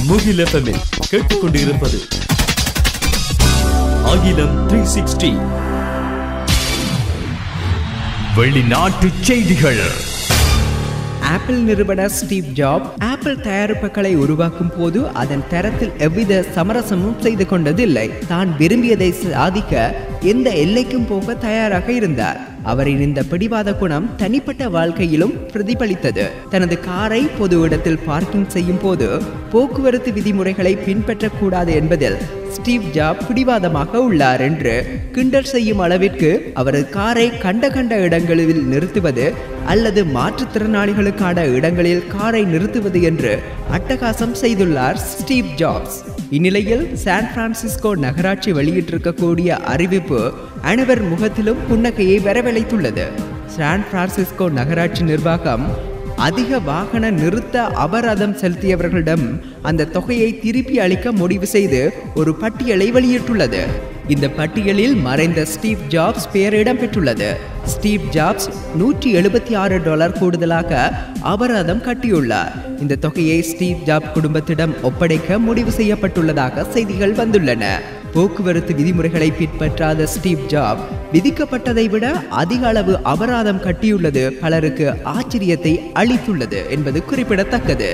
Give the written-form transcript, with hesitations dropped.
முகில் எஃப்எம்மில் கேட்டுக்கொண்டிருப்பது அகிலம் 360. வெளிநாட்டு செய்திகள். ஆப்பிள் நிறுவனர் ஸ்டீவ் ஜாப் ஆப்பிள் தயாரிப்புகளை உருவாக்கும் போது அதன் தரத்தில் எவ்வித சமரசமும் செய்து கொண்டதில்லை. தான் விரும்பியதை சாதிக்க எந்த எல்லைக்கும் போக தயாராக இருந்தார். அவரின் இந்த பிடிவாத குணம் தனிப்பட்ட வாழ்க்கையிலும் பிரதிபலித்தது. தனது காரை பொது இடத்தில் பார்க்கிங் செய்யும் போது போக்குவரத்து விதிமுறைகளை பின்பற்றக்கூடாது என்பதில் ஸ்டீவ் ஜாப் பிடிவாதமாக உள்ளார் என்று கிண்டல் செய்யும் அளவிற்கு அவரது காரை கண்ட இடங்களில் நிறுத்துவது அல்லது மாற்றுத்திறனாளிகளுக்கான இடங்களில் காரை நிறுத்துவது என்று அட்டகாசம் செய்துள்ளார் ஸ்டீவ் ஜாப்ஸ். இந்நிலையில் சான் பிரான்சிஸ்கோ நகராட்சி வெளியிட்டிருக்கக்கூடிய அறிவிப்பு அனைவர் முகத்திலும் புன்னகையை வரவழைத்துள்ளது. சான் பிரான்சிஸ்கோ நகராட்சி நிர்வாகம் அதிக வாகன நிறுத்த அபராதம் செலுத்தியவர்களிடம் அந்த தொகையை திருப்பி அளிக்க முடிவு செய்து ஒரு பட்டியலை வெளியிட்டுள்ளது. இந்த பட்டியலில் மறைந்த ஸ்டீவ் ஜாப்ஸ் பெயர் இடம்பெற்றுள்ளது. ஸ்டீவ் ஜாப்ஸ் $176 கூடுதலாக அபராதம் கட்டியுள்ளார். இந்த தொகையை ஸ்டீவ் ஜாப் குடும்பத்திடம் ஒப்படைக்க முடிவு செய்யப்பட்டுள்ளதாக செய்திகள் வந்துள்ளன. போக்குவரத்து விதிமுறைகளை பின்பற்றாத ஸ்டீவ் ஜாப் விதிக்கப்பட்டதை விட அதிக அளவு அபராதம் கட்டியுள்ளது பலருக்கு ஆச்சரியத்தை அளித்துள்ளது என்பது குறிப்பிடத்தக்கது.